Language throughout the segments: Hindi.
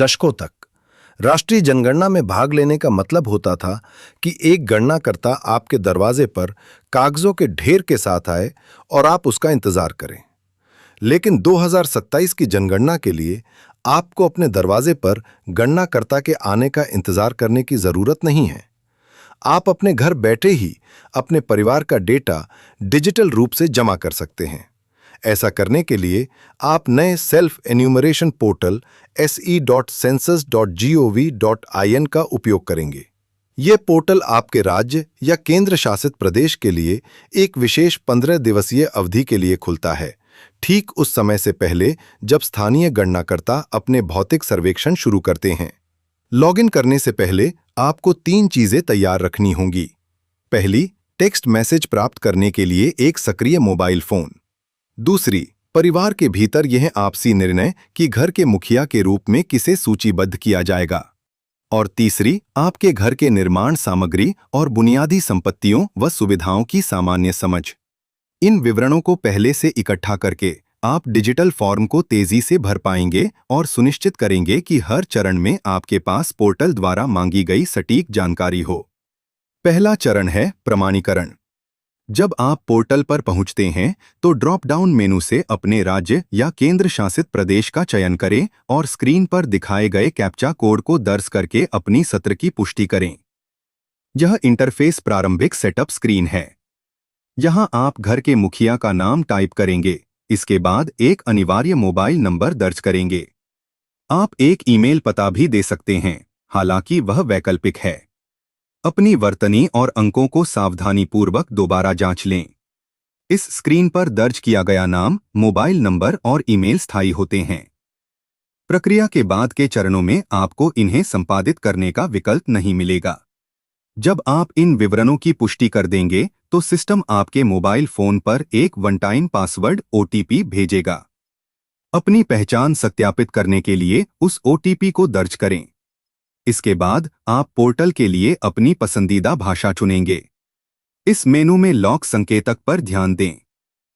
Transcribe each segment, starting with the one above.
दशकों तक राष्ट्रीय जनगणना में भाग लेने का मतलब होता था कि एक गणनाकर्ता आपके दरवाजे पर कागजों के ढेर के साथ आए और आप उसका इंतजार करें। लेकिन 2027 की जनगणना के लिए आपको अपने दरवाजे पर गणनाकर्ता के आने का इंतजार करने की जरूरत नहीं है। आप अपने घर बैठे ही अपने परिवार का डेटा डिजिटल रूप से जमा कर सकते हैं। ऐसा करने के लिए आप नए सेल्फ एन्यूमरेशन पोर्टल se.census.gov.in का उपयोग करेंगे। यह पोर्टल आपके राज्य या केंद्र शासित प्रदेश के लिए एक विशेष 15 दिवसीय अवधि के लिए खुलता है, ठीक उस समय से पहले जब स्थानीय गणनाकर्ता अपने भौतिक सर्वेक्षण शुरू करते हैं। लॉगिन करने से पहले आपको 3 चीजें तैयार रखनी होंगी। पहली, टेक्स्ट मैसेज प्राप्त करने के लिए एक सक्रिय मोबाइल फोन। दूसरी, परिवार के भीतर यह आपसी निर्णय कि घर के मुखिया के रूप में किसे सूचीबद्ध किया जाएगा। और तीसरी, आपके घर के निर्माण सामग्री और बुनियादी संपत्तियों व सुविधाओं की सामान्य समझ। इन विवरणों को पहले से इकट्ठा करके आप डिजिटल फॉर्म को तेजी से भर पाएंगे और सुनिश्चित करेंगे कि हर चरण में आपके पास पोर्टल द्वारा मांगी गई सटीक जानकारी हो। पहला चरण है प्रमाणीकरण। जब आप पोर्टल पर पहुंचते हैं तो ड्रॉप डाउन मेनू से अपने राज्य या केंद्र शासित प्रदेश का चयन करें और स्क्रीन पर दिखाए गए कैप्चा कोड को दर्ज करके अपनी सत्र की पुष्टि करें। यह इंटरफेस प्रारंभिक सेटअप स्क्रीन है। यहां आप घर के मुखिया का नाम टाइप करेंगे। इसके बाद एक अनिवार्य मोबाइल नंबर दर्ज करेंगे। आप एक ईमेल पता भी दे सकते हैं, हालांकि वह वैकल्पिक है। अपनी वर्तनी और अंकों को सावधानीपूर्वक दोबारा जांच लें। इस स्क्रीन पर दर्ज किया गया नाम, मोबाइल नंबर और ईमेल स्थायी होते हैं। प्रक्रिया के बाद के चरणों में आपको इन्हें संपादित करने का विकल्प नहीं मिलेगा। जब आप इन विवरणों की पुष्टि कर देंगे तो सिस्टम आपके मोबाइल फोन पर एक वन टाइम पासवर्ड OTP भेजेगा। अपनी पहचान सत्यापित करने के लिए उस OTP को दर्ज करें। इसके बाद आप पोर्टल के लिए अपनी पसंदीदा भाषा चुनेंगे। इस मेनू में लॉक संकेतक पर ध्यान दें।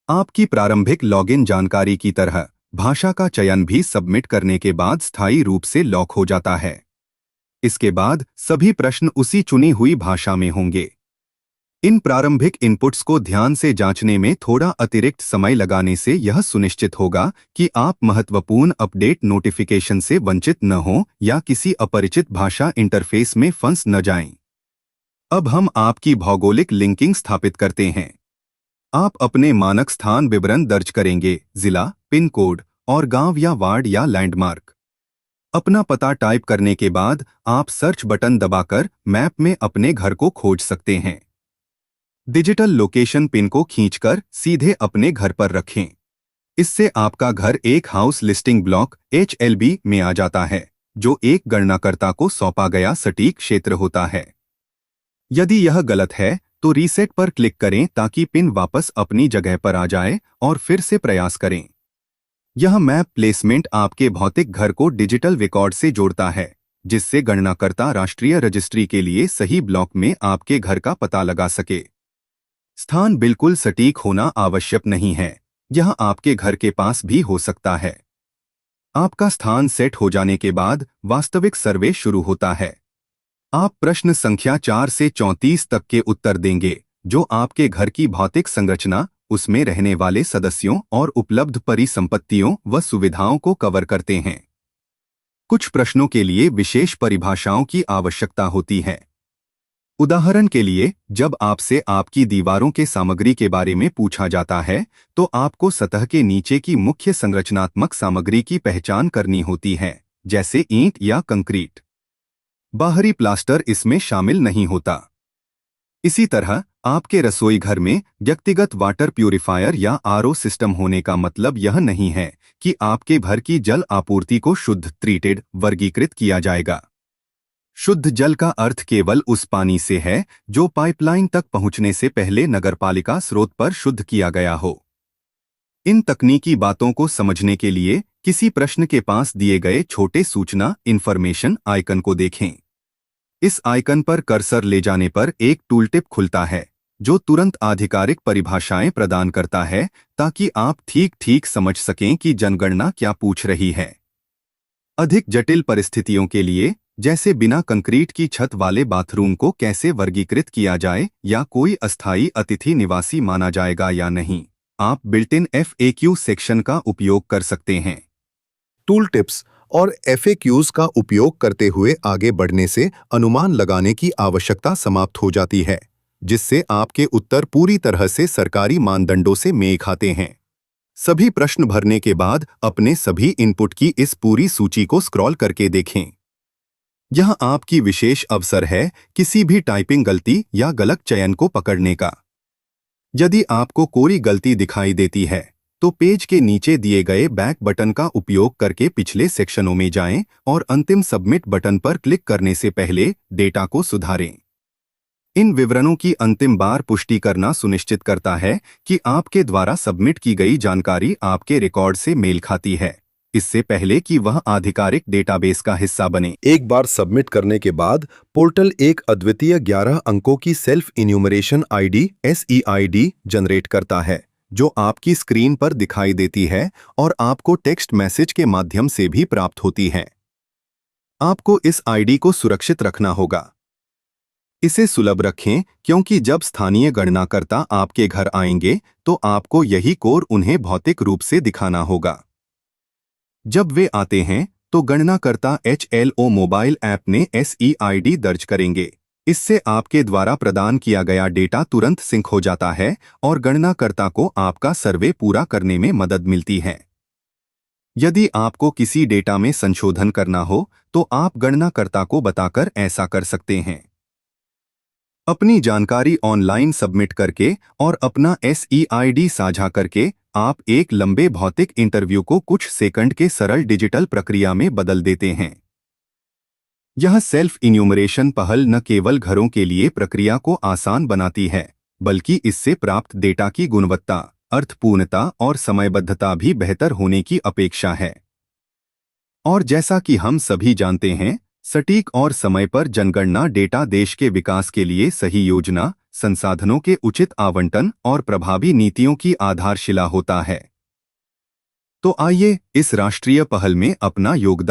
आपकी प्रारंभिक लॉगिन जानकारी की तरह भाषा का चयन भी सबमिट करने के बाद स्थायी रूप से लॉक हो जाता है। इसके बाद सभी प्रश्न उसी चुनी हुई भाषा में होंगे। इन प्रारंभिक इनपुट्स को ध्यान से जांचने में थोड़ा अतिरिक्त समय लगाने से यह सुनिश्चित होगा कि आप महत्वपूर्ण अपडेट नोटिफिकेशन से वंचित न हों या किसी अपरिचित भाषा इंटरफेस में फंस न जाएं। अब हम आपकी भौगोलिक लिंकिंग स्थापित करते हैं। आप अपने मानक स्थान विवरण दर्ज करेंगे, जिला, पिन कोड और गांव या वार्ड या लैंडमार्क। अपना पता टाइप करने के बाद आप सर्च बटन दबाकर मैप में अपने घर को खोज सकते हैं। डिजिटल लोकेशन पिन को खींचकर सीधे अपने घर पर रखें। इससे आपका घर एक हाउस लिस्टिंग ब्लॉक HLB में आ जाता है, जो एक गणनाकर्ता को सौंपा गया सटीक क्षेत्र होता है। यदि यह गलत है तो रीसेट पर क्लिक करें ताकि पिन वापस अपनी जगह पर आ जाए और फिर से प्रयास करें। यह मैप प्लेसमेंट आपके भौतिक घर को डिजिटल रिकॉर्ड से जोड़ता है, जिससे गणनाकर्ता राष्ट्रीय रजिस्ट्री के लिए सही ब्लॉक में आपके घर का पता लगा सके। स्थान बिल्कुल सटीक होना आवश्यक नहीं है, यह आपके घर के पास भी हो सकता है। आपका स्थान सेट हो जाने के बाद वास्तविक सर्वे शुरू होता है। आप प्रश्न संख्या 4 से 34 तक के उत्तर देंगे, जो आपके घर की भौतिक संरचना, उसमें रहने वाले सदस्यों और उपलब्ध परिसंपत्तियों व सुविधाओं को कवर करते हैं। कुछ प्रश्नों के लिए विशेष परिभाषाओं की आवश्यकता होती है। उदाहरण के लिए, जब आपसे आपकी दीवारों के सामग्री के बारे में पूछा जाता है, तो आपको सतह के नीचे की मुख्य संरचनात्मक सामग्री की पहचान करनी होती है, जैसे ईंट या कंक्रीट। बाहरी प्लास्टर इसमें शामिल नहीं होता। इसी तरह आपके रसोई घर में व्यक्तिगत वाटर प्यूरिफायर या RO सिस्टम होने का मतलब यह नहीं है कि आपके घर की जल आपूर्ति को शुद्ध ट्रीटेड वर्गीकृत किया जाएगा। शुद्ध जल का अर्थ केवल उस पानी से है जो पाइपलाइन तक पहुंचने से पहले नगरपालिका स्रोत पर शुद्ध किया गया हो। इन तकनीकी बातों को समझने के लिए किसी प्रश्न के पास दिए गए छोटे सूचना इन्फॉर्मेशन आइकन को देखें। इस आइकन पर कर्सर ले जाने पर एक टूलटिप खुलता है, जो तुरंत आधिकारिक परिभाषाएं प्रदान करता है ताकि आप ठीक ठीक समझ सकें कि जनगणना क्या पूछ रही है। अधिक जटिल परिस्थितियों के लिए, जैसे बिना कंक्रीट की छत वाले बाथरूम को कैसे वर्गीकृत किया जाए या कोई अस्थायी अतिथि निवासी माना जाएगा या नहीं, आप बिल्ट इन FAQ सेक्शन का उपयोग कर सकते हैं। टूल टिप्स और FAQs का उपयोग करते हुए आगे बढ़ने से अनुमान लगाने की आवश्यकता समाप्त हो जाती है, जिससे आपके उत्तर पूरी तरह से सरकारी मानदंडों से मेल खाते हैं। सभी प्रश्न भरने के बाद अपने सभी इनपुट की इस पूरी सूची को स्क्रॉल करके देखें। यह आपकी विशेष अवसर है किसी भी टाइपिंग गलती या गलत चयन को पकड़ने का। यदि आपको कोई गलती दिखाई देती है, तो पेज के नीचे दिए गए बैक बटन का उपयोग करके पिछले सेक्शनों में जाएं और अंतिम सबमिट बटन पर क्लिक करने से पहले डेटा को सुधारें। इन विवरणों की अंतिम बार पुष्टि करना सुनिश्चित करता है कि आपके द्वारा सबमिट की गई जानकारी आपके रिकॉर्ड से मेल खाती है, इससे पहले कि वह आधिकारिक डेटाबेस का हिस्सा बने। एक बार सबमिट करने के बाद पोर्टल एक अद्वितीय 11 अंकों की self enumeration ID SEID generate करता है, जो आपकी स्क्रीन पर दिखाई देती है और आपको टेक्स्ट मैसेज के माध्यम से भी प्राप्त होती है। आपको इस ID को सुरक्षित रखना होगा। इसे सुलभ रखें, क्योंकि जब स्थानीय गणनाकर्ता आपके घर आएंगे तो आपको यही कोड उन्हें भौतिक रूप से दिखाना होगा। जब वे आते हैं तो गणनाकर्ता HLO मोबाइल ऐप में SEID दर्ज करेंगे। इससे आपके द्वारा प्रदान किया गया डेटा तुरंत सिंक हो जाता है और गणनाकर्ता को आपका सर्वे पूरा करने में मदद मिलती है। यदि आपको किसी डेटा में संशोधन करना हो तो आप गणनाकर्ता को बताकर ऐसा कर सकते हैं। अपनी जानकारी ऑनलाइन सबमिट करके और अपना SEID साझा करके आप एक लंबे भौतिक इंटरव्यू को कुछ सेकंड के सरल डिजिटल प्रक्रिया में बदल देते हैं। यह सेल्फ इन्यूमरेशन पहल न केवल घरों के लिए प्रक्रिया को आसान बनाती है, बल्कि इससे प्राप्त डेटा की गुणवत्ता, अर्थपूर्णता और समयबद्धता भी बेहतर होने की अपेक्षा है। और जैसा कि हम सभी जानते हैं, सटीक और समय पर जनगणना डेटा देश के विकास के लिए सही योजना, संसाधनों के उचित आवंटन और प्रभावी नीतियों की आधारशिला होता है। तो आइए इस राष्ट्रीय पहल में अपना योगदान